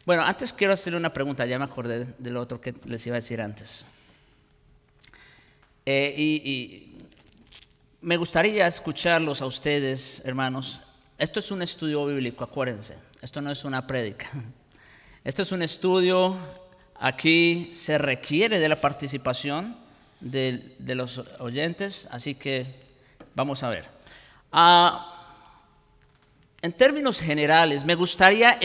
Bueno, antes quiero hacerle una pregunta, ya me acordé de lo otro que les iba a decir antes. Y me gustaría escucharlos a ustedes, hermanos. Esto es un estudio bíblico, acuérdense. Esto no es una prédica. Esto es un estudio. Aquí se requiere de la participación de los oyentes, así que vamos a ver. En términos generales, me gustaría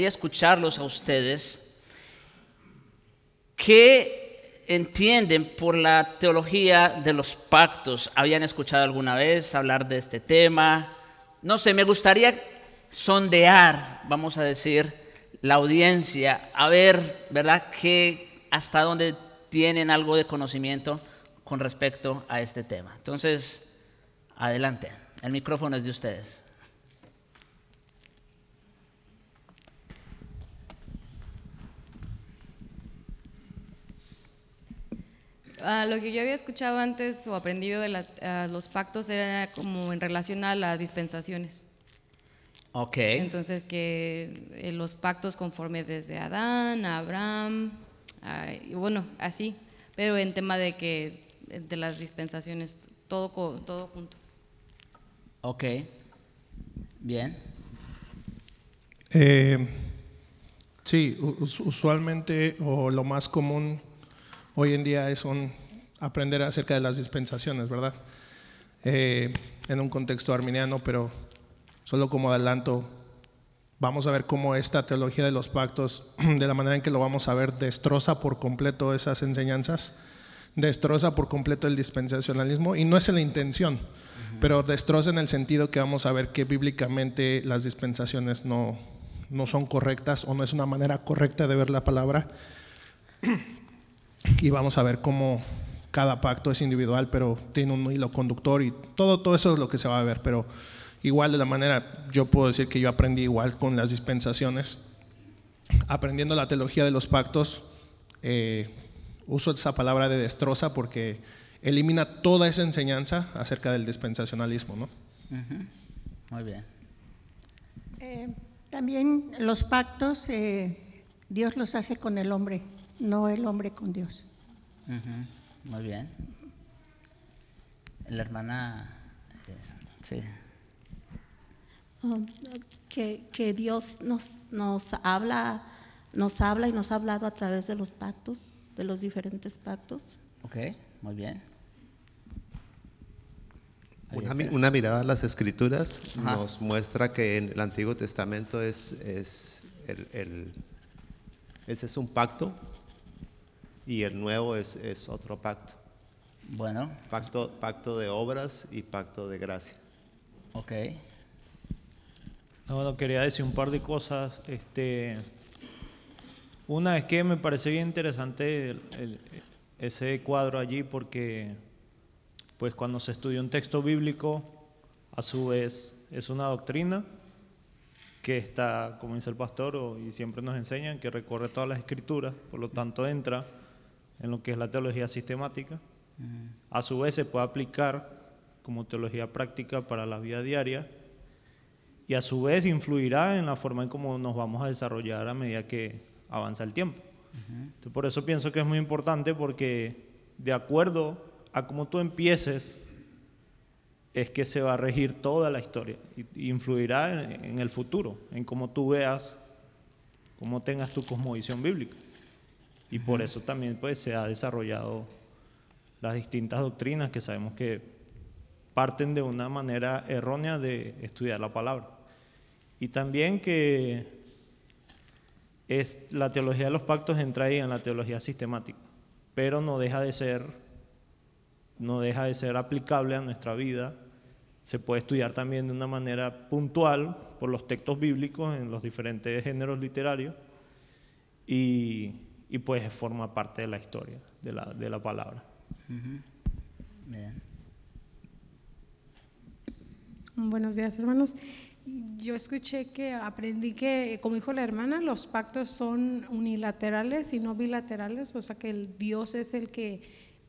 escucharlos a ustedes. ¿Qué entienden por la teología de los pactos? ¿Habían escuchado alguna vez hablar de este tema? No sé, me gustaría sondear, vamos a decir, la audiencia, a ver, ¿verdad?, hasta dónde tienen algo de conocimiento con respecto a este tema. Entonces, adelante, el micrófono es de ustedes. Lo que yo había escuchado antes o aprendido de los pactos era como en relación a las dispensaciones. Ok. Entonces que los pactos conforme desde Adán a Abraham, y bueno, así, pero en tema de las dispensaciones, todo junto. Ok, bien. Sí, usualmente o lo más común hoy en día es aprender acerca de las dispensaciones, ¿verdad? En un contexto arminiano, pero solo como adelanto, vamos a ver cómo esta teología de los pactos, de la manera en que lo vamos a ver, destroza por completo esas enseñanzas, destroza por completo el dispensacionalismo, y no es la intención, pero destroza en el sentido que vamos a ver que bíblicamente las dispensaciones no son correctas, o no es una manera correcta de ver la palabra. Y vamos a ver cómo cada pacto es individual, pero tiene un hilo conductor, y todo eso es lo que se va a ver. Pero igual, de la manera, yo puedo decir que yo aprendí igual con las dispensaciones, aprendiendo la teología de los pactos. Uso esa palabra de destroza porque elimina toda esa enseñanza acerca del dispensacionalismo, ¿no? Muy bien. También los pactos, Dios los hace con el hombre, no el hombre con Dios. Muy bien. La hermana, sí. Que Dios nos habla y nos ha hablado a través de los pactos, de los diferentes pactos. Ok, muy bien. Una mirada a las Escrituras Ajá. nos muestra que en el Antiguo Testamento ese es un pacto, y el Nuevo es otro pacto. Bueno. Pacto de obras y pacto de gracia. Ok. Bueno, quería decir un par de cosas. Una es que me parece bien interesante ese cuadro allí, porque pues cuando se estudia un texto bíblico, a su vez es una doctrina que está, como dice el pastor, y siempre nos enseñan, que recorre todas las escrituras, por lo tanto entra en lo que es la teología sistemática. A su vez se puede aplicar como teología práctica para la vida diaria, y a su vez influirá en la forma en cómo nos vamos a desarrollar a medida que avanza el tiempo. Entonces, por eso pienso que es muy importante, porque de acuerdo a cómo tú empieces es que se va a regir toda la historia, y influirá en el futuro, en cómo tú veas, cómo tengas tu cosmovisión bíblica. Y por eso también pues se ha desarrollado las distintas doctrinas que sabemos que parten de una manera errónea de estudiar la palabra. Y también que la teología de los pactos entra ahí en la teología sistemática, pero no deja de ser aplicable a nuestra vida. Se puede estudiar también de una manera puntual por los textos bíblicos en los diferentes géneros literarios, y pues forma parte de la historia de la palabra. Bien. Buenos días, hermanos. Yo aprendí que, como dijo la hermana, los pactos son unilaterales y no bilaterales, o sea que el Dios es el que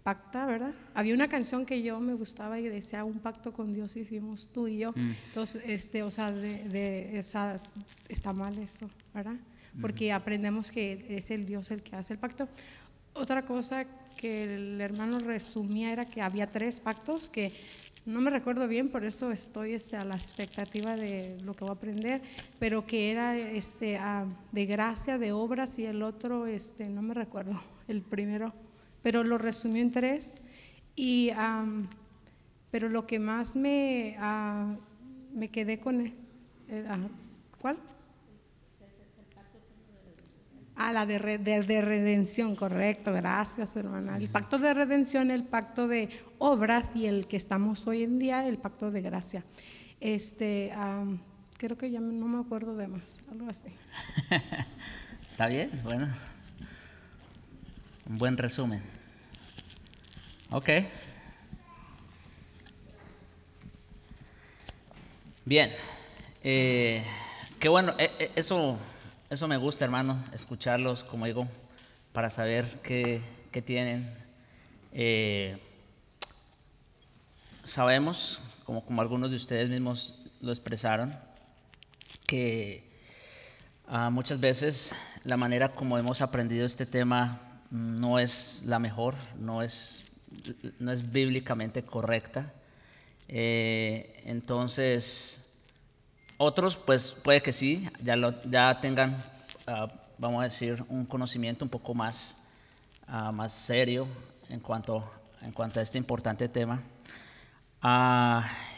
pacta, ¿verdad? Había una canción que yo me gustaba y decía, un pacto con Dios hicimos tú y yo. Entonces, o sea, está mal eso, ¿verdad? Porque aprendemos que es el Dios el que hace el pacto. Otra cosa que el hermano resumía era que había 3 pactos que no me recuerdo bien, por eso estoy a la expectativa de lo que voy a aprender, pero que era de gracia, de obras, y el otro, no me recuerdo, el primero, pero lo resumió en 3. Pero lo que más me quedé con ¿cuál? La de redención, correcto, gracias, hermana. El pacto de redención, el pacto de obras, y el que estamos hoy en día, el pacto de gracia. Creo que ya no me acuerdo de más, algo así. Está bien, bueno. Un buen resumen. Ok. Bien. Qué bueno, eso me gusta, hermano, escucharlos, como digo, para saber qué tienen. Sabemos, como algunos de ustedes mismos lo expresaron, que muchas veces la manera como hemos aprendido este tema no es la mejor, no es bíblicamente correcta. Entonces, otros pues puede que sí, ya tengan, vamos a decir, un conocimiento un poco más serio en cuanto a este importante tema.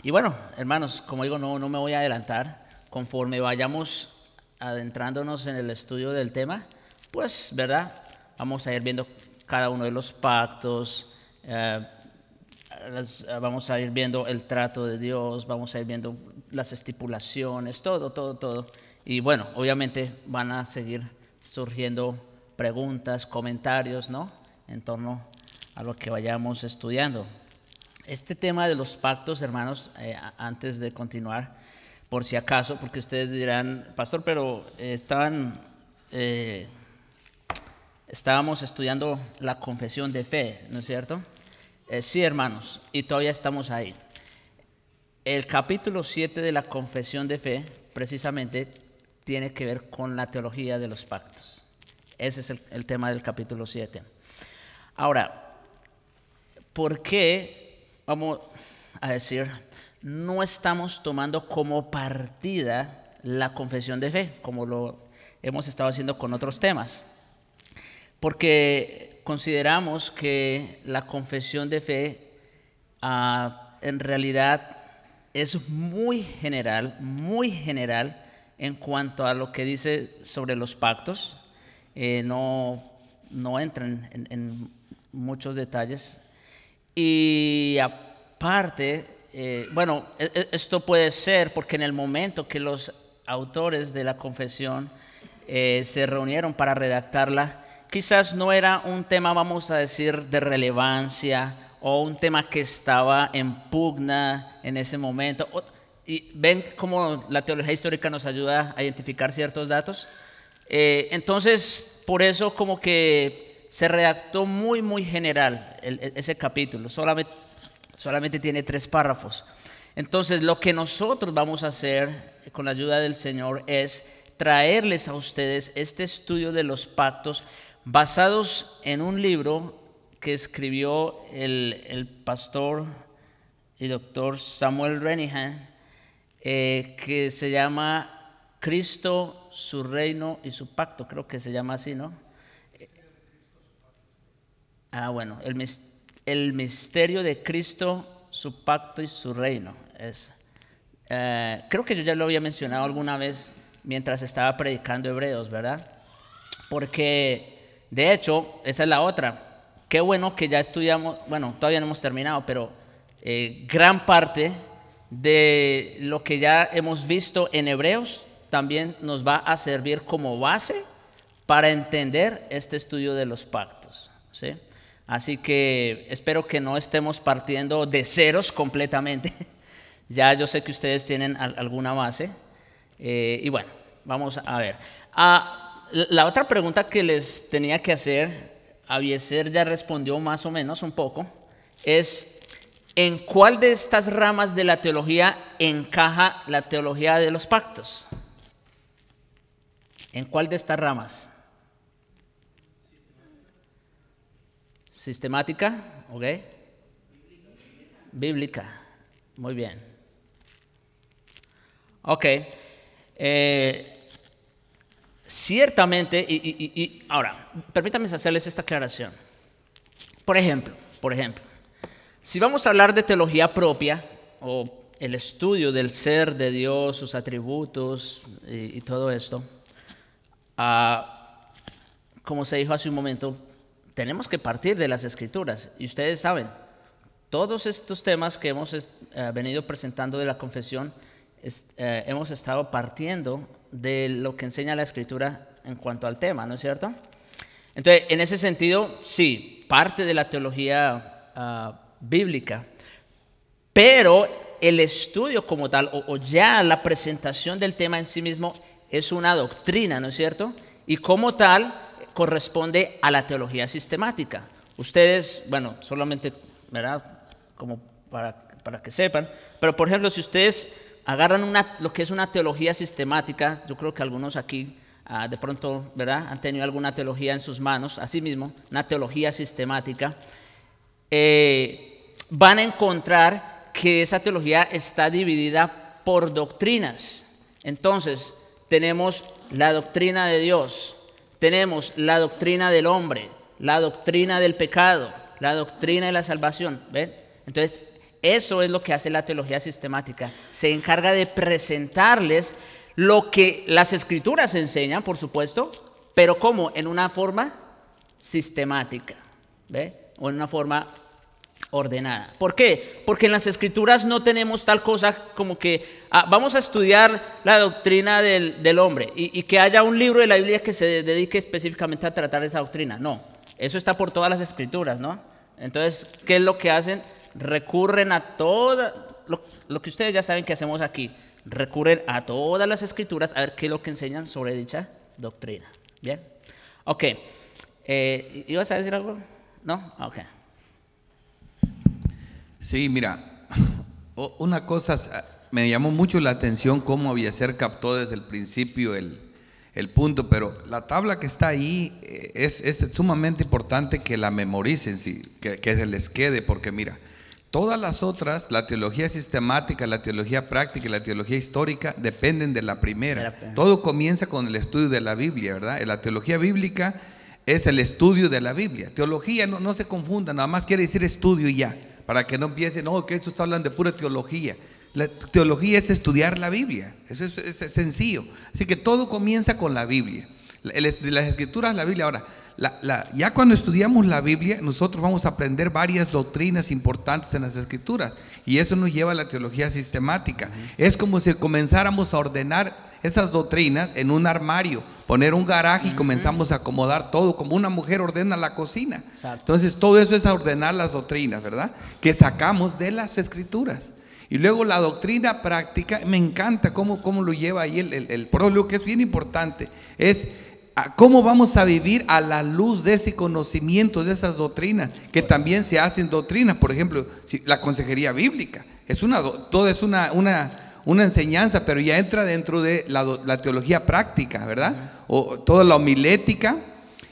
Y bueno, hermanos, como digo, no me voy a adelantar. Conforme vayamos adentrándonos en el estudio del tema, pues, ¿verdad? Vamos a ir viendo cada uno de los pactos, vamos a ir viendo el trato de Dios, vamos a ir viendo las estipulaciones, todo. Y bueno, obviamente van a seguir surgiendo preguntas, comentarios, ¿no? En torno a lo que vayamos estudiando. Este tema de los pactos, hermanos, antes de continuar, por si acaso, porque ustedes dirán, pastor, pero estábamos estudiando la confesión de fe, ¿no es cierto? Sí, hermanos, y todavía estamos ahí. El capítulo 7 de la confesión de fe precisamente tiene que ver con la teología de los pactos. Ese es el tema del capítulo 7. Ahora, ¿por qué, vamos a decir, no estamos tomando como partida la confesión de fe, como lo hemos estado haciendo con otros temas? Porque consideramos que la confesión de fe en realidad es muy general en cuanto a lo que dice sobre los pactos. No entra en muchos detalles. Y aparte, bueno, esto puede ser porque en el momento que los autores de la confesión se reunieron para redactarla, quizás no era un tema, vamos a decir, de relevancia o un tema que estaba en pugna en ese momento. Y ven cómo la teología histórica nos ayuda a identificar ciertos datos. Entonces, por eso como que se redactó muy general ese capítulo. Solamente tiene 3 párrafos. Entonces, lo que nosotros vamos a hacer con la ayuda del Señor es traerles a ustedes este estudio de los pactos basados en un libro que escribió el pastor y doctor Samuel Renihan, que se llama Cristo, su reino y su pacto, creo que se llama así, ¿no? Bueno, el misterio de Cristo, su pacto y su reino. Creo que yo ya lo había mencionado alguna vez mientras estaba predicando Hebreos, ¿verdad? Porque de hecho, esa es la otra. Qué bueno que ya estudiamos, bueno, todavía no hemos terminado, pero gran parte de lo que ya hemos visto en Hebreos también nos va a servir como base para entender este estudio de los pactos, ¿sí? Así que espero que no estemos partiendo de ceros completamente. Ya yo sé que ustedes tienen alguna base. Y bueno, vamos a ver. La otra pregunta que les tenía que hacer Abiezer ya respondió más o menos un poco, es ¿en cuál de estas ramas de la teología encaja la teología de los pactos? ¿En cuál de estas ramas? Sistemática, ¿ok? Bíblica, muy bien. Ok, ciertamente, y ahora, permítanme hacerles esta aclaración. Por ejemplo, si vamos a hablar de teología propia, o el estudio del ser de Dios, sus atributos y todo esto, como se dijo hace un momento, tenemos que partir de las Escrituras. Y ustedes saben, todos estos temas que hemos venido presentando de la confesión, hemos estado partiendo de lo que enseña la Escritura en cuanto al tema, ¿no es cierto? Entonces, en ese sentido, sí, parte de la teología bíblica, pero el estudio como tal, o ya la presentación del tema en sí mismo, es una doctrina, ¿no es cierto? Y como tal, corresponde a la teología sistemática. Ustedes, bueno, solamente, ¿verdad? Como para que sepan, pero por ejemplo, si ustedes agarran lo que es una teología sistemática, yo creo que algunos aquí de pronto, ¿verdad?, han tenido alguna teología en sus manos, así mismo, una teología sistemática, van a encontrar que esa teología está dividida por doctrinas. Entonces, tenemos la doctrina de Dios, tenemos la doctrina del hombre, la doctrina del pecado, la doctrina de la salvación, ¿ven? Entonces, eso es lo que hace la teología sistemática. Se encarga de presentarles lo que las Escrituras enseñan, por supuesto, pero ¿cómo? En una forma sistemática, ¿ve? O en una forma ordenada. ¿Por qué? Porque en las Escrituras no tenemos tal cosa como que vamos a estudiar la doctrina del hombre y que haya un libro de la Biblia que se dedique específicamente a tratar esa doctrina. No, eso está por todas las Escrituras, ¿no? Entonces, ¿qué es lo que hacen? Recurren a lo que ustedes ya saben que hacemos aquí. Recurren a todas las Escrituras a ver qué es lo que enseñan sobre dicha doctrina. ¿Bien? Ok. ¿Ibas a decir algo? ¿No? Ok. Sí, mira, una cosa me llamó mucho la atención cómo Abiezer captó desde el principio el punto, pero la tabla que está ahí es sumamente importante que la memoricen, sí, que se les quede, porque mira, todas las otras, la teología sistemática, la teología práctica y la teología histórica dependen de la primera. Todo comienza con el estudio de la Biblia, ¿verdad? La teología bíblica es el estudio de la Biblia. Teología, no se confunda, nada más quiere decir estudio y ya, para que no piensen, no, que estos hablan de pura teología. La teología es estudiar la Biblia, eso es sencillo. Así que todo comienza con la Biblia. De las Escrituras, la Biblia. Ahora, ya cuando estudiamos la Biblia, nosotros vamos a aprender varias doctrinas importantes en las Escrituras, y eso nos lleva a la teología sistemática. Es como si comenzáramos a ordenar esas doctrinas en un armario, poner un garaje y comenzamos a acomodar todo, como una mujer ordena la cocina. Entonces todo eso es a ordenar las doctrinas, ¿verdad?, que sacamos de las Escrituras. Y luego la doctrina práctica, me encanta cómo lo lleva ahí el prólogo, que es bien importante, es cómo vamos a vivir a la luz de ese conocimiento, de esas doctrinas, que también se hacen doctrinas. Por ejemplo, la consejería bíblica, todo es una enseñanza, pero ya entra dentro de la teología práctica, ¿verdad? O toda la homilética,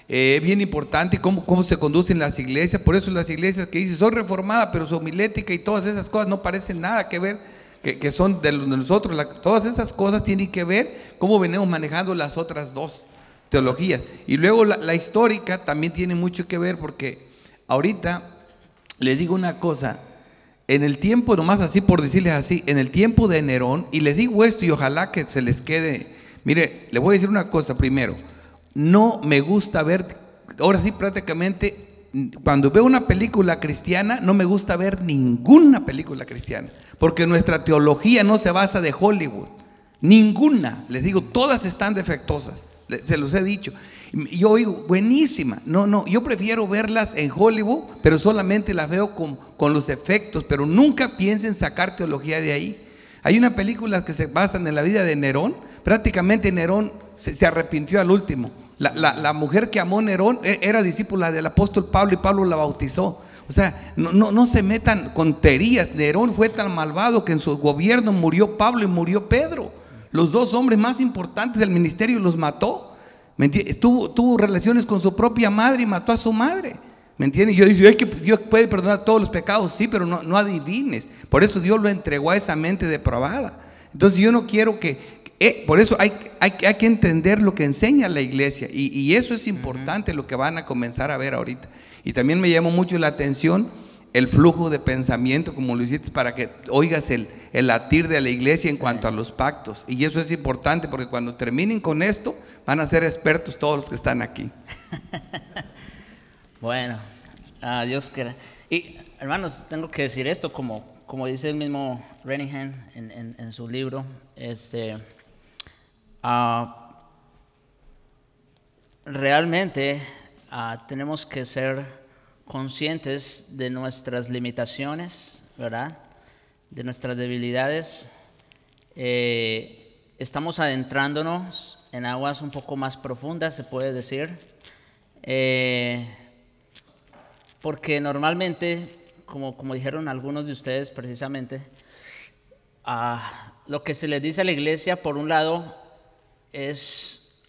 es bien importante cómo se conducen las iglesias. Por eso las iglesias que dicen, soy reformada, pero su homilética y todas esas cosas no parecen nada que ver, que son de nosotros. Todas esas cosas tienen que ver cómo venimos manejando las otras dos teologías. Y luego la histórica también tiene mucho que ver, porque ahorita les digo una cosa, en el tiempo, nomás así por decirles así, en el tiempo de Nerón, y les digo esto y ojalá que se les quede, mire, les voy a decir una cosa primero, no me gusta ver, ahora sí prácticamente, cuando veo una película cristiana, no me gusta ver ninguna película cristiana, porque nuestra teología no se basa de Hollywood, ninguna, les digo, todas están defectuosas. Se los he dicho. Yo digo, buenísima. No, yo prefiero verlas en Hollywood, pero solamente las veo con los efectos, pero nunca piensen sacar teología de ahí. Hay una película que se basa en la vida de Nerón. Prácticamente Nerón se arrepintió al último. La mujer que amó Nerón era discípula del apóstol Pablo y Pablo la bautizó. O sea, no se metan con teorías. Nerón fue tan malvado que en su gobierno murió Pablo y murió Pedro. Los dos hombres más importantes del ministerio los mató. ¿Me entiendes? Tuvo relaciones con su propia madre y mató a su madre. ¿Me entiendes? Dios puede perdonar todos los pecados, sí, pero no adivines. Por eso Dios lo entregó a esa mente depravada. Entonces yo no quiero por eso hay que entender lo que enseña la iglesia, y eso es importante, lo que van a comenzar a ver ahorita. Y también me llamó mucho la atención el flujo de pensamiento, como lo hiciste, para que oigas el latir de la iglesia en cuanto a los pactos. Y eso es importante, porque cuando terminen con esto van a ser expertos todos los que están aquí. Bueno, Dios quiera. Y hermanos, tengo que decir esto, como dice el mismo Renihan en su libro, realmente tenemos que ser conscientes de nuestras limitaciones, ¿verdad? De nuestras debilidades. Estamos adentrándonos en aguas un poco más profundas, se puede decir, porque normalmente, como dijeron algunos de ustedes precisamente, lo que se les dice a la iglesia, por un lado, es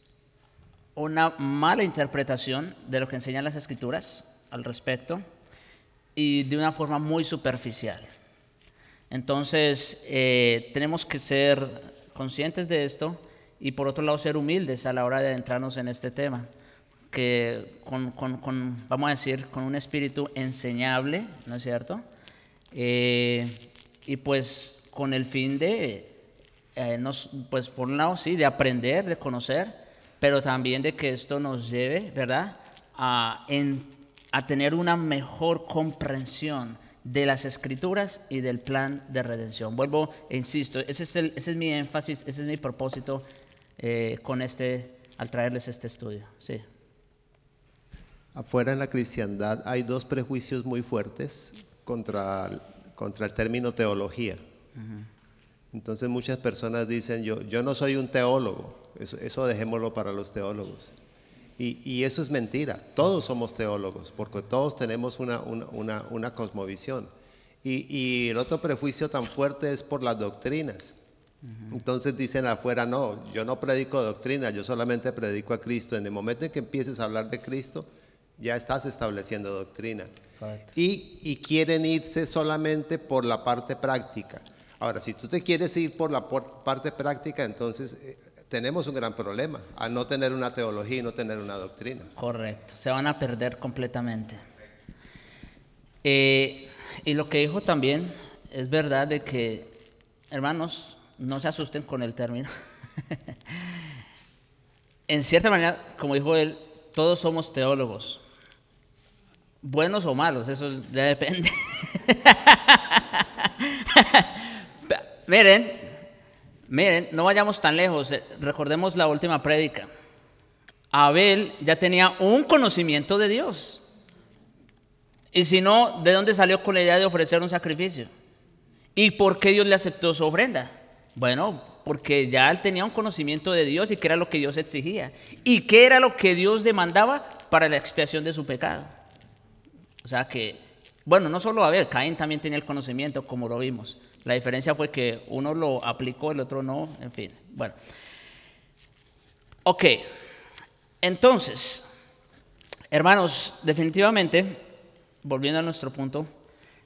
una mala interpretación de lo que enseñan las escrituras al respecto, y de una forma muy superficial. Entonces tenemos que ser conscientes de esto, y por otro lado ser humildes a la hora de adentrarnos en este tema, que vamos a decir, con un espíritu enseñable, ¿no es cierto? Y pues con el fin de, pues por un lado sí, de aprender, de conocer, pero también de que esto nos lleve, ¿verdad?, a tener una mejor comprensión de las escrituras y del plan de redención. Vuelvo e insisto, ese es mi énfasis, ese es mi propósito al traerles este estudio. Sí. Afuera en la cristiandad hay dos prejuicios muy fuertes contra el término teología. Entonces muchas personas dicen, yo no soy un teólogo, eso dejémoslo para los teólogos. Y eso es mentira, todos somos teólogos, porque todos tenemos una cosmovisión. Y el otro prejuicio tan fuerte es por las doctrinas. Entonces dicen afuera, no, yo no predico doctrina, yo solamente predico a Cristo. En el momento en que empieces a hablar de Cristo, ya estás estableciendo doctrina. Correcto. Y quieren irse solamente por la parte práctica. Ahora, si tú te quieres ir por la parte práctica, entonces tenemos un gran problema, al no tener una teología y no tener una doctrina. Correcto, se van a perder completamente. Y lo que dijo también es verdad, de que, hermanos, no se asusten con el término. En cierta manera, como dijo él, todos somos teólogos, buenos o malos, eso ya depende. Miren, no vayamos tan lejos, recordemos la última prédica. Abel ya tenía un conocimiento de Dios, y si no, ¿de dónde salió con la idea de ofrecer un sacrificio? ¿Y por qué Dios le aceptó su ofrenda? Bueno, porque ya él tenía un conocimiento de Dios y qué era lo que Dios exigía, y qué era lo que Dios demandaba para la expiación de su pecado. O sea que, bueno, no solo Abel, Caín también tenía el conocimiento, como lo vimos. La diferencia fue que uno lo aplicó, el otro no, en fin. Bueno, ok, entonces, hermanos, definitivamente, volviendo a nuestro punto,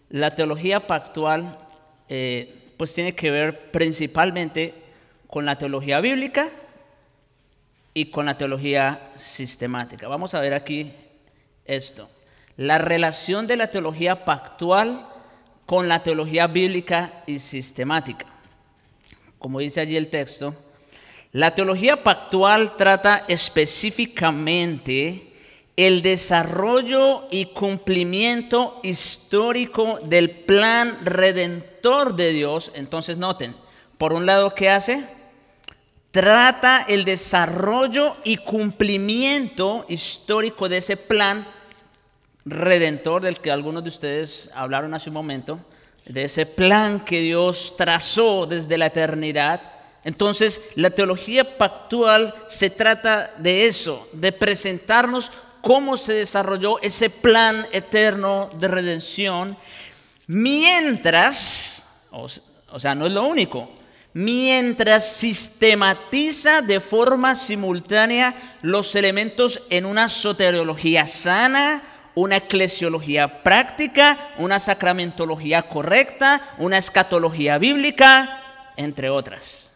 la teología pactual pues tiene que ver principalmente con la teología bíblica y con la teología sistemática. Vamos a ver aquí esto, la relación de la teología pactual con la teología bíblica y sistemática. Como dice allí el texto, la teología pactual trata específicamente el desarrollo y cumplimiento histórico del plan redentor de Dios. Entonces noten, por un lado, ¿qué hace? Trata el desarrollo y cumplimiento histórico de ese plan redentor del que algunos de ustedes hablaron hace un momento, de ese plan que Dios trazó desde la eternidad, Entonces, la teología pactual se trata de eso, de presentarnos cómo se desarrolló ese plan eterno de redención, mientras, o sea, no es lo único, mientras sistematiza de forma simultánea los elementos en una soteriología sana, una eclesiología práctica, una sacramentología correcta, una escatología bíblica, entre otras.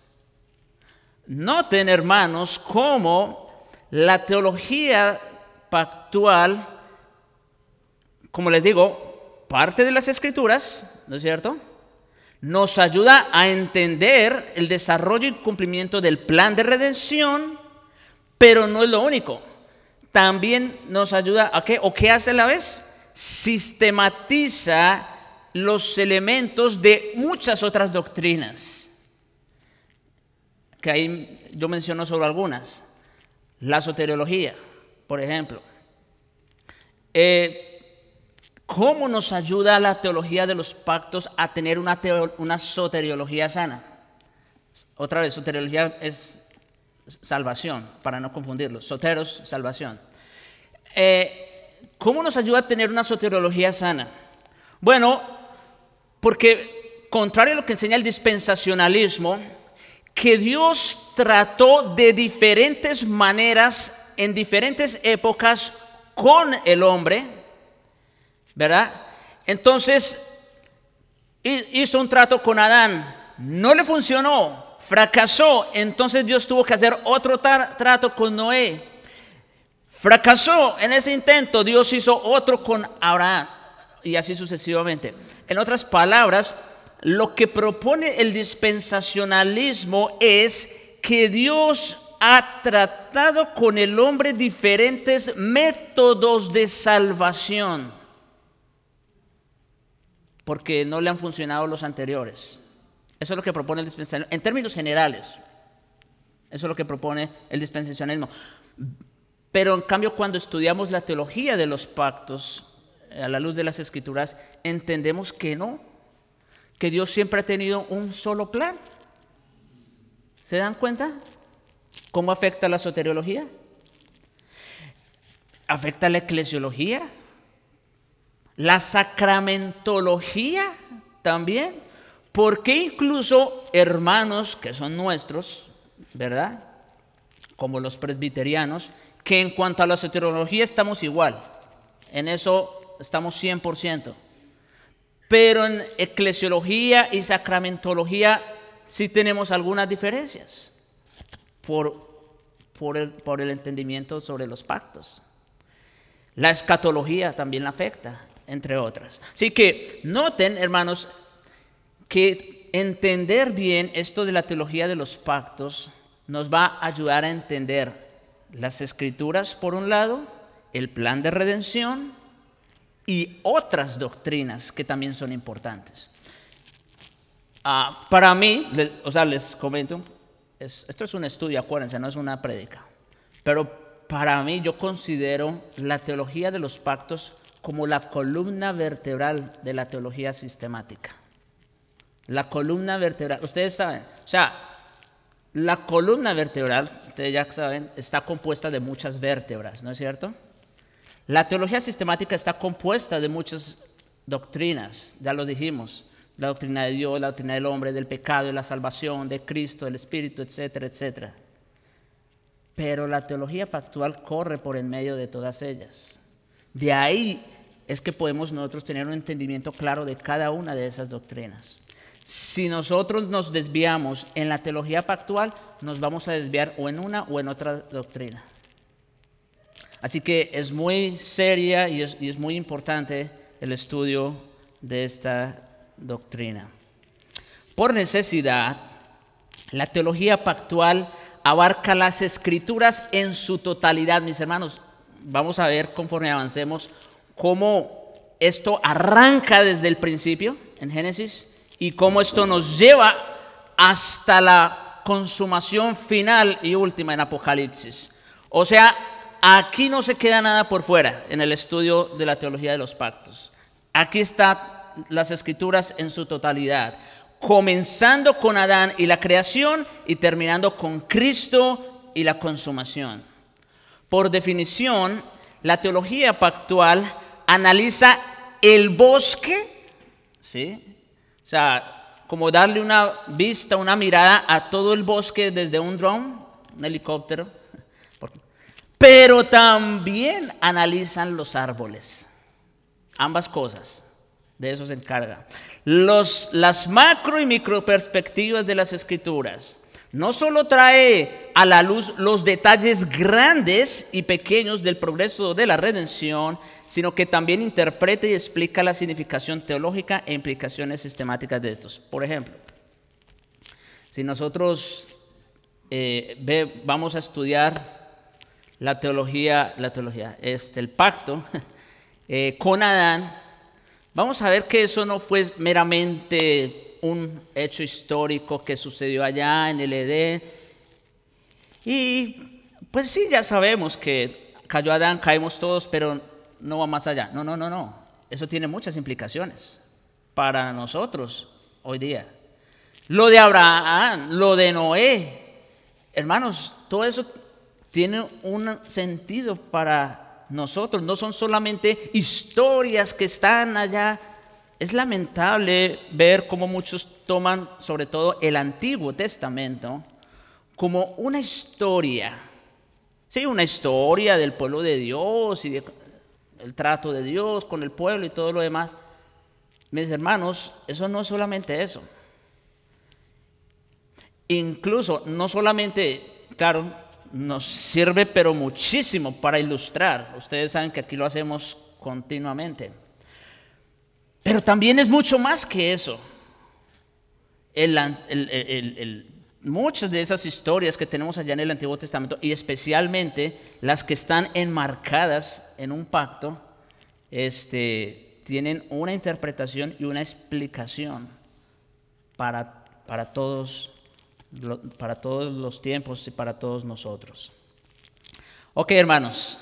Noten, hermanos, cómo la teología pactual, como les digo, parte de las Escrituras, ¿no es cierto?, nos ayuda a entender el desarrollo y cumplimiento del plan de redención, pero no es lo único. También nos ayuda a ¿qué? ¿O qué hace a la vez? Sistematiza los elementos de muchas otras doctrinas, que ahí yo menciono sobre algunas. La soteriología, por ejemplo. ¿Cómo nos ayuda la teología de los pactos a tener una soteriología sana? Otra vez, soteriología es salvación, para no confundirlo. Soteros, salvación. ¿Cómo nos ayuda a tener una soteriología sana? Bueno, porque contrario a lo que enseña el dispensacionalismo, que Dios trató de diferentes maneras, en diferentes épocas, con el hombre, ¿verdad? Entonces, hizo un trato con Adán, no le funcionó, fracasó, entonces Dios tuvo que hacer otro trato con Noé. Fracasó en ese intento, Dios hizo otro con Abraham, y así sucesivamente. En otras palabras, lo que propone el dispensacionalismo es que Dios ha tratado con el hombre diferentes métodos de salvación, porque no le han funcionado los anteriores. Eso es lo que propone el dispensacionalismo, en términos generales. Eso es lo que propone el dispensacionalismo. Pero en cambio, cuando estudiamos la teología de los pactos, a la luz de las Escrituras, entendemos que no, que Dios siempre ha tenido un solo plan. ¿Se dan cuenta? ¿Cómo afecta la soteriología? ¿Afecta la eclesiología? La sacramentología también, porque incluso hermanos que son nuestros, ¿verdad?, como los presbiterianos, que en cuanto a la soteriología estamos igual, en eso estamos 100%, pero en eclesiología y sacramentología sí tenemos algunas diferencias por el entendimiento sobre los pactos. La escatología también la afecta, entre otras. Así que noten, hermanos, que entender bien esto de la teología de los pactos nos va a ayudar a entender las Escrituras por un lado, el plan de redención y otras doctrinas que también son importantes. Para mí, les comento, esto es un estudio, acuérdense, no es una prédica, pero para mí yo considero la teología de los pactos como la columna vertebral de la teología sistemática. La columna vertebral, ustedes saben, o sea, la columna vertebral, ustedes ya saben, está compuesta de muchas vértebras, ¿no es cierto? La teología sistemática está compuesta de muchas doctrinas, ya lo dijimos, la doctrina de Dios, la doctrina del hombre, del pecado, de la salvación, de Cristo, del Espíritu, etcétera, etcétera. Pero la teología pactual corre por en medio de todas ellas. De ahí es que podemos nosotros tener un entendimiento claro de cada una de esas doctrinas. Si nosotros nos desviamos en la teología pactual, nos vamos a desviar o en una o en otra doctrina. Así que es muy seria y es muy importante el estudio de esta doctrina. Por necesidad, la teología pactual abarca las Escrituras en su totalidad. Mis hermanos, vamos a ver conforme avancemos cómo esto arranca desde el principio, en Génesis, y cómo esto nos lleva hasta la consumación final y última en Apocalipsis. O sea, aquí no se queda nada por fuera en el estudio de la teología de los pactos. Aquí están las Escrituras en su totalidad. comenzando con Adán y la creación y terminando con Cristo y la consumación. Por definición, la teología pactual analiza el bosque, ¿sí? O sea, como darle una vista, una mirada a todo el bosque desde un dron, un helicóptero, pero también analizan los árboles. Ambas cosas, de eso se encarga. Las macro y micro perspectivas de las Escrituras no solo trae a la luz los detalles grandes y pequeños del progreso de la redención, sino que también interpreta y explica la significación teológica e implicaciones sistemáticas de estos. Por ejemplo, si nosotros vamos a estudiar el pacto con Adán, vamos a ver que eso no fue meramente un hecho histórico que sucedió allá en el Edén. Y pues sí, ya sabemos que cayó Adán, caímos todos, pero no va más allá. No. Eso tiene muchas implicaciones para nosotros hoy día. Lo de Abraham, lo de Noé, hermanos, todo eso tiene un sentido para nosotros. No son solamente historias que están allá. Es lamentable ver cómo muchos toman, sobre todo el Antiguo Testamento, como una historia. Sí, una historia del pueblo de Dios y el trato de Dios con el pueblo y todo lo demás. Mis hermanos, eso no es solamente eso. Incluso, no solamente, claro, nos sirve pero muchísimo para ilustrar. Ustedes saben que aquí lo hacemos continuamente. Pero también es mucho más que eso. Muchas de esas historias que tenemos allá en el Antiguo Testamento, y especialmente las que están enmarcadas en un pacto, tienen una interpretación y una explicación para todos los tiempos y para todos nosotros. Ok, hermanos.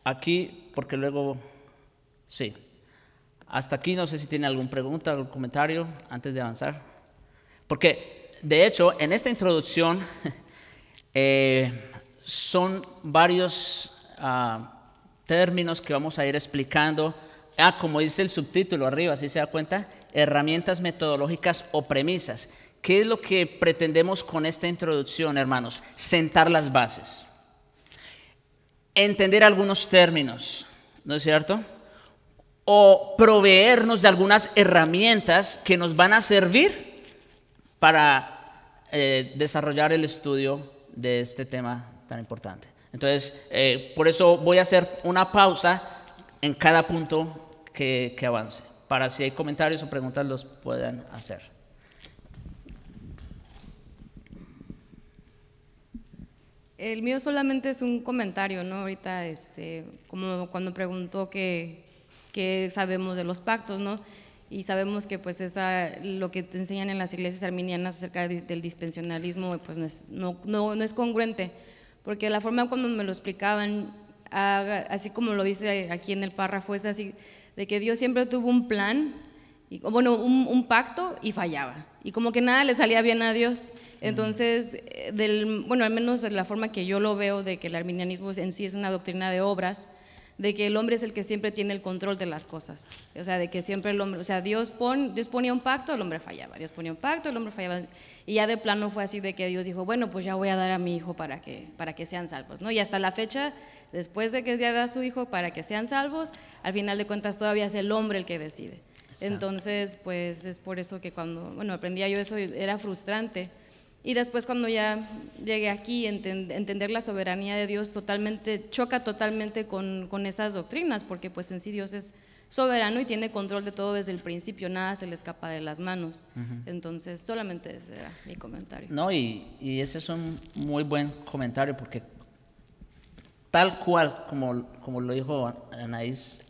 Aquí, porque luego, sí. Hasta aquí no sé si tiene alguna pregunta, algún comentario antes de avanzar. Porque, de hecho, en esta introducción son varios términos que vamos a ir explicando. Como dice el subtítulo arriba, ¿sí se da cuenta? Herramientas metodológicas o premisas. ¿Qué es lo que pretendemos con esta introducción, hermanos? Sentar las bases. Entender algunos términos, ¿no es cierto? O proveernos de algunas herramientas que nos van a servir para desarrollar el estudio de este tema tan importante. Entonces, por eso voy a hacer una pausa en cada punto que avance, para si hay comentarios o preguntas los puedan hacer. El mío solamente es un comentario, ¿no? Ahorita, como cuando preguntó qué sabemos de los pactos, ¿no? Y sabemos que pues lo que te enseñan en las iglesias arminianas acerca del dispensacionalismo pues no es congruente, porque la forma cuando me lo explicaban, así como lo dice aquí en el párrafo, es así, de que Dios siempre tuvo un plan, un pacto y fallaba, y como que nada le salía bien a Dios. Entonces, al menos de la forma que yo lo veo, de que el arminianismo en sí es una doctrina de obras, de que el hombre es el que siempre tiene el control de las cosas. O sea, de que siempre el hombre, o sea, Dios ponía un pacto, el hombre fallaba. Dios ponía un pacto, el hombre fallaba. Y ya de plano fue así de que Dios dijo, bueno, pues ya voy a dar a mi hijo para que sean salvos, ¿no? Y hasta la fecha, después de que ya da a su hijo para que sean salvos, al final de cuentas todavía es el hombre el que decide. Exacto. Entonces, pues es por eso que cuando, aprendía yo eso era frustrante. Y después cuando ya llegué aquí, entender la soberanía de Dios choca totalmente con esas doctrinas, porque pues en sí Dios es soberano y tiene control de todo desde el principio, nada se le escapa de las manos. Entonces solamente ese era mi comentario. No, y ese es un muy buen comentario, porque tal cual como lo dijo Anaís,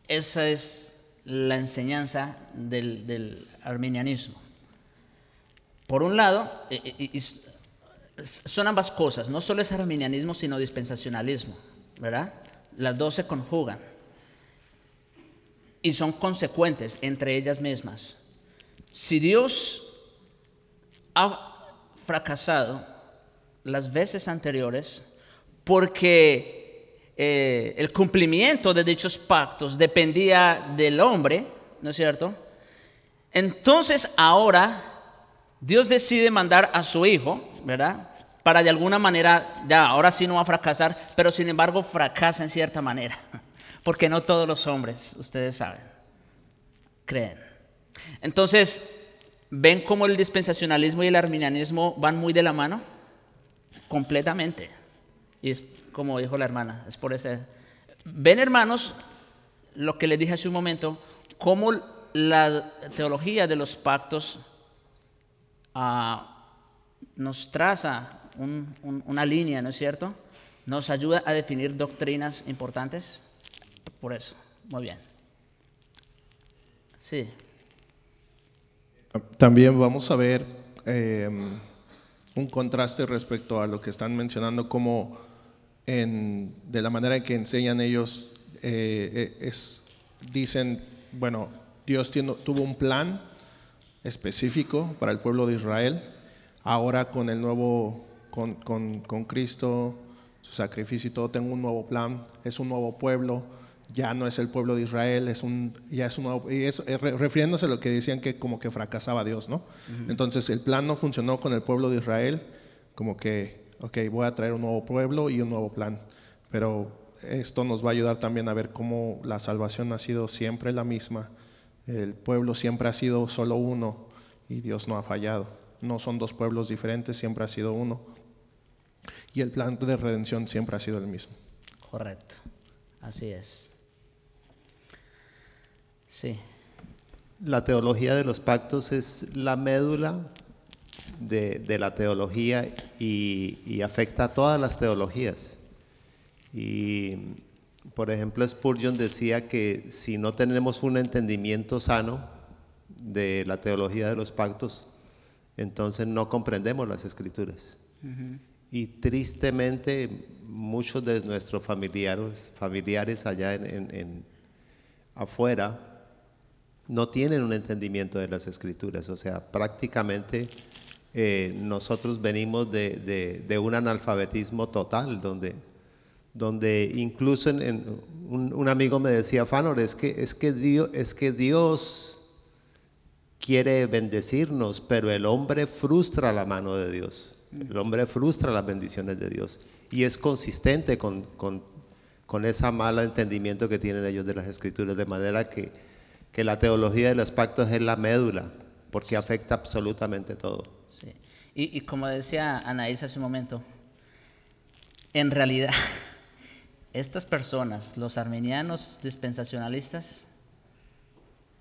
esa es la enseñanza del arminianismo. Por un lado, son ambas cosas, no solo es arminianismo, sino dispensacionalismo, ¿verdad? Las dos se conjugan. y son consecuentes entre ellas mismas. Si Dios ha fracasado las veces anteriores porque el cumplimiento de dichos pactos dependía del hombre, ¿no es cierto? Entonces ahora Dios decide mandar a su Hijo, ¿verdad? Para de alguna manera, ya, ahora sí no va a fracasar, pero sin embargo fracasa en cierta manera, porque no todos los hombres, ustedes saben, creen. Entonces, ¿ven cómo el dispensacionalismo y el arminianismo van muy de la mano? Completamente. Y es como dijo la hermana, es por ese. Ven, hermanos, lo que les dije hace un momento, cómo la teología de los pactos nos traza una línea, ¿no es cierto? Nos ayuda a definir doctrinas importantes. Por eso, muy bien. Sí. También vamos a ver un contraste respecto a lo que están mencionando, como de la manera en que enseñan ellos, dicen, bueno, Dios tuvo un plan específico para el pueblo de Israel. Ahora con el nuevo, con Cristo, su sacrificio y todo, tengo un nuevo plan, es un nuevo pueblo. Ya no es el pueblo de Israel, ya es un nuevo, y eso, refiriéndose a lo que decían que como que fracasaba Dios, ¿no? Entonces el plan no funcionó con el pueblo de Israel, como que, ok, voy a traer un nuevo pueblo y un nuevo plan, pero esto nos va a ayudar también a ver cómo la salvación ha sido siempre la misma, el pueblo siempre ha sido solo uno y Dios no ha fallado, no son dos pueblos diferentes, siempre ha sido uno, y el plan de redención siempre ha sido el mismo. Correcto, así es. Sí. La teología de los pactos es la médula de la teología y afecta a todas las teologías. Y, por ejemplo, Spurgeon decía que si no tenemos un entendimiento sano de la teología de los pactos, entonces no comprendemos las Escrituras. Y tristemente muchos de nuestros familiares allá afuera no tienen un entendimiento de las Escrituras. O sea, prácticamente nosotros venimos de un analfabetismo total, donde incluso un amigo me decía, Fanor, es que Dios quiere bendecirnos, pero el hombre frustra la mano de Dios. El hombre frustra las bendiciones de Dios y es consistente con ese mal entendimiento que tienen ellos de las Escrituras, de manera que la teología de los pactos es la médula, porque afecta absolutamente todo. Sí. Y como decía Anaís hace un momento, en realidad estas personas, los arminianos dispensacionalistas,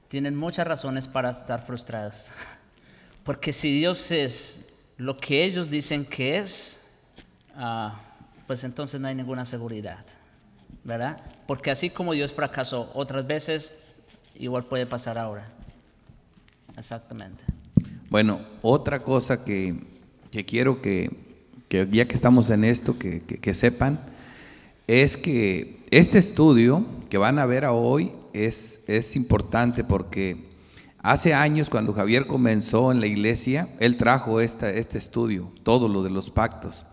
tienen muchas razones para estar frustrados, porque si Dios es lo que ellos dicen que es, pues entonces no hay ninguna seguridad, ¿verdad? Porque así como Dios fracasó otras veces, igual puede pasar ahora. Exactamente. Bueno, otra cosa que quiero que ya que estamos en esto, que sepan, es que este estudio que van a ver hoy es importante porque hace años, cuando Javier comenzó en la iglesia, él trajo este estudio, todo lo de los pactos.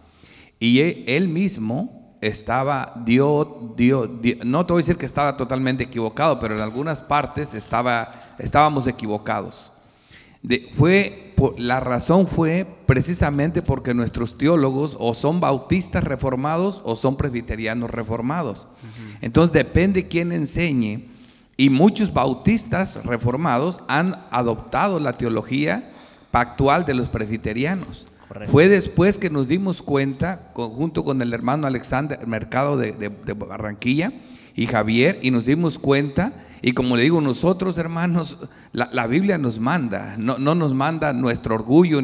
Y él mismo estaba, no te voy a decir que estaba totalmente equivocado, pero en algunas partes estábamos equivocados. La razón fue precisamente porque nuestros teólogos o son bautistas reformados o son presbiterianos reformados. Entonces depende quién enseñe. Y muchos bautistas reformados han adoptado la teología pactual de los presbiterianos. Correcto. Fue después que nos dimos cuenta, junto con el hermano Alexander Mercado de Barranquilla y Javier, y nos dimos cuenta, y como le digo, nosotros, hermanos, la Biblia nos manda, no nos manda nuestro orgullo,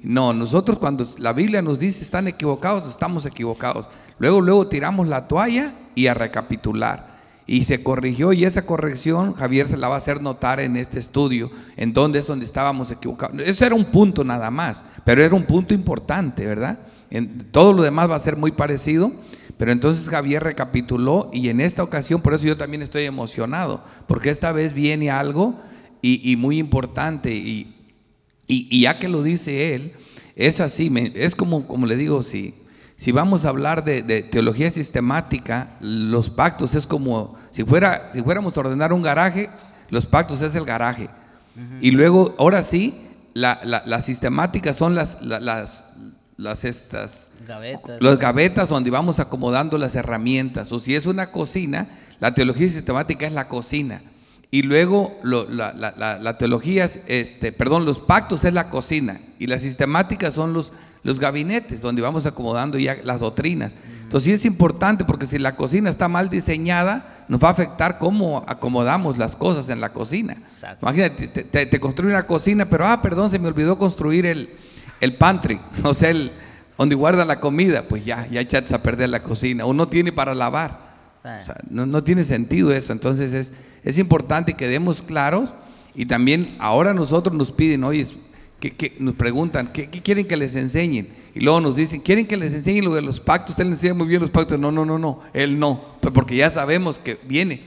nosotros cuando la Biblia nos dice están equivocados, estamos equivocados. Luego tiramos la toalla y a recapitular. Y se corrigió, y esa corrección Javier se la va a hacer notar en este estudio, en donde estábamos equivocados. Ese era un punto nada más, pero era un punto importante, ¿verdad? Todo lo demás va a ser muy parecido, Pero entonces Javier recapituló y en esta ocasión, por eso yo también estoy emocionado, porque esta vez viene algo y muy importante y ya que lo dice él, es así, es como le digo, si vamos a hablar de teología sistemática, los pactos es como si fuéramos a ordenar un garaje, los pactos es el garaje. Y luego, ahora sí, la sistemática son las gavetas donde vamos acomodando las herramientas. O si es una cocina, la teología sistemática es la cocina. Y luego la teología, los pactos es la cocina. Y la sistemática son los gabinetes donde vamos acomodando ya las doctrinas. Entonces sí es importante, porque si la cocina está mal diseñada, nos va a afectar cómo acomodamos las cosas en la cocina. Exacto. Imagínate, te construye una cocina, pero perdón, se me olvidó construir el pantry, o sea, donde guardan la comida, pues ya echaste a perder la cocina, o no tiene para lavar. O sea, no tiene sentido eso. Entonces es importante que demos claros, y también ahora nosotros nos piden, oye, que nos preguntan, ¿qué quieren que les enseñen? Y luego nos dicen, ¿quieren que les enseñe lo de los pactos? Él enseña muy bien los pactos. No, él no, porque ya sabemos que viene.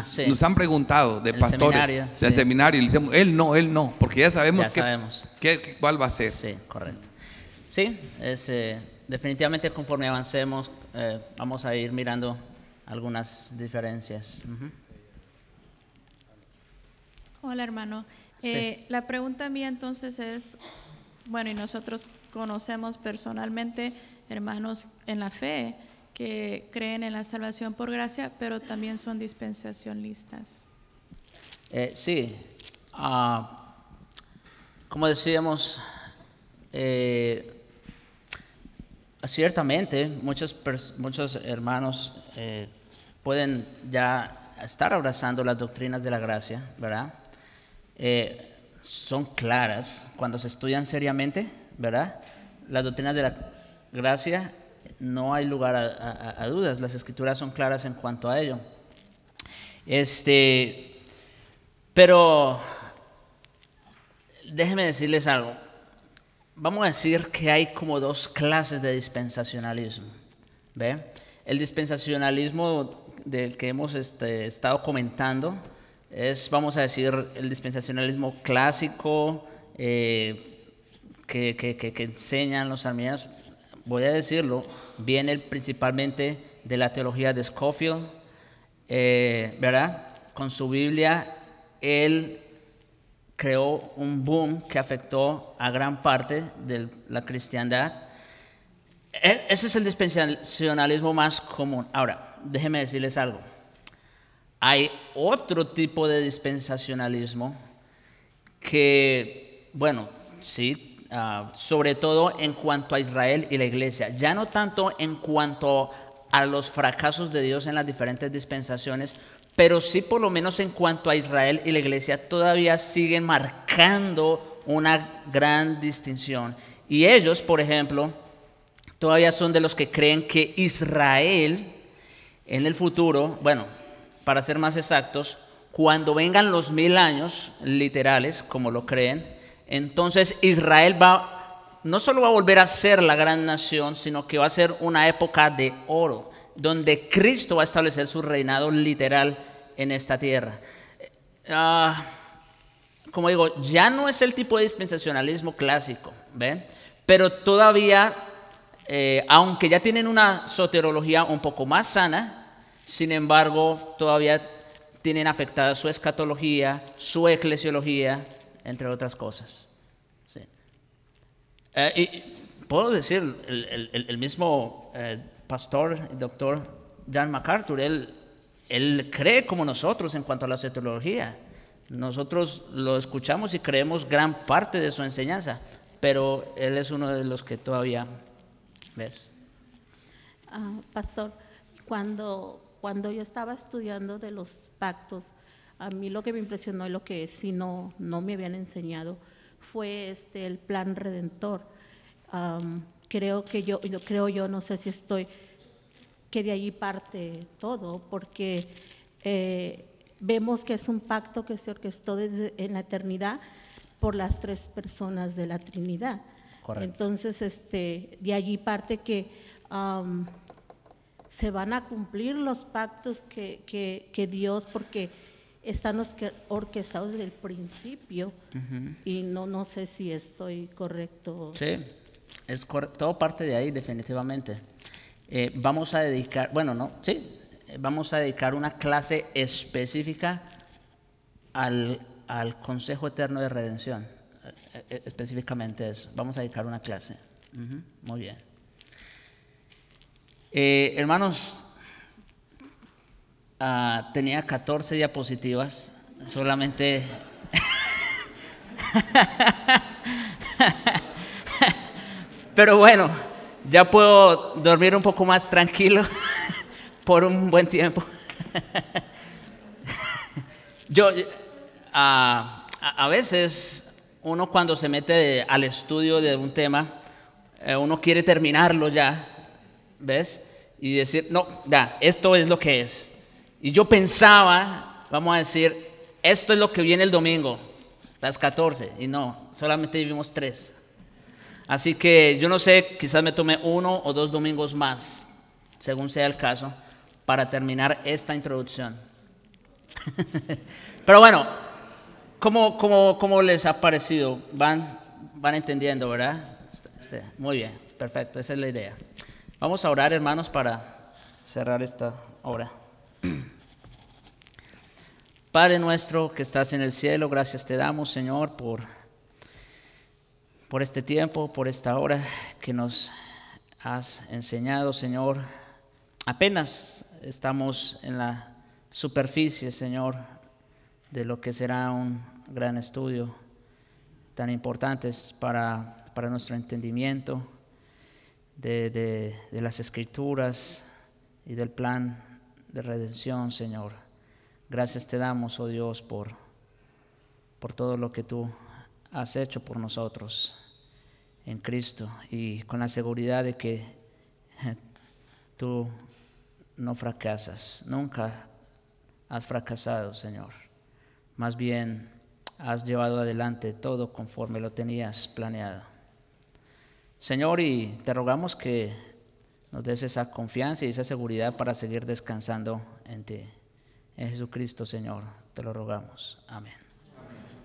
Sí. Nos han preguntado de pastores del seminario, y le decimos, él no, porque ya sabemos, cuál va a ser. Sí, correcto. Sí, definitivamente conforme avancemos vamos a ir mirando algunas diferencias. Hola, hermano. Sí. La pregunta mía entonces es, bueno, y nosotros conocemos personalmente hermanos en la fe que creen en la salvación por gracia, pero también son dispensacionalistas. Sí, como decíamos, ciertamente muchos hermanos pueden ya estar abrazando las doctrinas de la gracia, ¿verdad? Son claras cuando se estudian seriamente, ¿verdad? Las doctrinas de la gracia, no hay lugar a dudas, las escrituras son claras en cuanto a ello. Pero déjenme decirles algo. Vamos a decir que hay como dos clases de dispensacionalismo, ¿ve? El dispensacionalismo del que hemos estado comentando es, vamos a decir, el dispensacionalismo clásico que enseñan los arminianos. Voy a decirlo, viene principalmente de la teología de Scofield, ¿verdad? Con su Biblia, él creó un boom que afectó a gran parte de la cristiandad. Ese es el dispensacionalismo más común. Ahora, déjenme decirles algo. Hay otro tipo de dispensacionalismo que, bueno, sí, sobre todo en cuanto a Israel y la iglesia, ya no tanto en cuanto a los fracasos de Dios en las diferentes dispensaciones, pero sí por lo menos en cuanto a Israel y la iglesia todavía siguen marcando una gran distinción. Y ellos, por ejemplo, todavía son de los que creen que Israel en el futuro, bueno, para ser más exactos, cuando vengan los 1000 años literales, como lo creen, entonces Israel no solo va a volver a ser la gran nación, sino que va a ser una época de oro, donde Cristo va a establecer su reinado literal en esta tierra. Como digo, ya no es el tipo de dispensacionalismo clásico, ¿ven? Pero todavía, aunque ya tienen una soterología un poco más sana, sin embargo, todavía tienen afectada su escatología, su eclesiología, entre otras cosas. Sí. Y puedo decir, el mismo pastor, el doctor John MacArthur, él cree como nosotros en cuanto a la soteriología. Nosotros lo escuchamos y creemos gran parte de su enseñanza, pero él es uno de los que todavía, ¿ves? Pastor, cuando yo estaba estudiando de los pactos, a mí lo que me impresionó y lo que sí no me habían enseñado fue el plan redentor. Creo yo, no sé si que de allí parte todo, porque vemos que es un pacto que se orquestó en la eternidad por las 3 personas de la Trinidad. Correcto. Entonces, de allí parte que se van a cumplir los pactos que Dios, porque están orquestados desde el principio, y no sé si estoy correcto. Sí, es correcto, todo parte de ahí definitivamente. Vamos a dedicar, vamos a dedicar una clase específica al Consejo Eterno de Redención, específicamente eso. Vamos a dedicar una clase. Muy bien. Hermanos, tenía 14 diapositivas, solamente pero bueno, ya puedo dormir un poco más tranquilo por un buen tiempo. Yo a veces uno, cuando se mete al estudio de un tema, uno quiere terminarlo ya, ¿ves? Y decir, no, ya, esto es lo que es. Y yo pensaba, vamos a decir, esto es lo que viene el domingo, las 14, y no, solamente vivimos 3. Así que yo no sé, quizás me tome 1 o 2 domingos más, según sea el caso, para terminar esta introducción. Pero bueno, ¿cómo les ha parecido? Van entendiendo, ¿verdad? Muy bien, perfecto, esa es la idea. Vamos a orar, hermanos, para cerrar esta hora. Padre nuestro que estás en el cielo, gracias te damos, Señor, por este tiempo, por esta hora que nos has enseñado, Señor. Apenas estamos en la superficie, Señor, de lo que será un gran estudio tan importante para nuestro entendimiento de las Escrituras y del plan de redención, Señor. Gracias te damos, oh Dios, por todo lo que tú has hecho por nosotros en Cristo, y con la seguridad de que tú no fracasas, nunca has fracasado, Señor. Más bien has llevado adelante todo conforme lo tenías planeado, Señor, y te rogamos que nos des esa confianza y esa seguridad para seguir descansando en ti. En Jesucristo, Señor, te lo rogamos. Amén.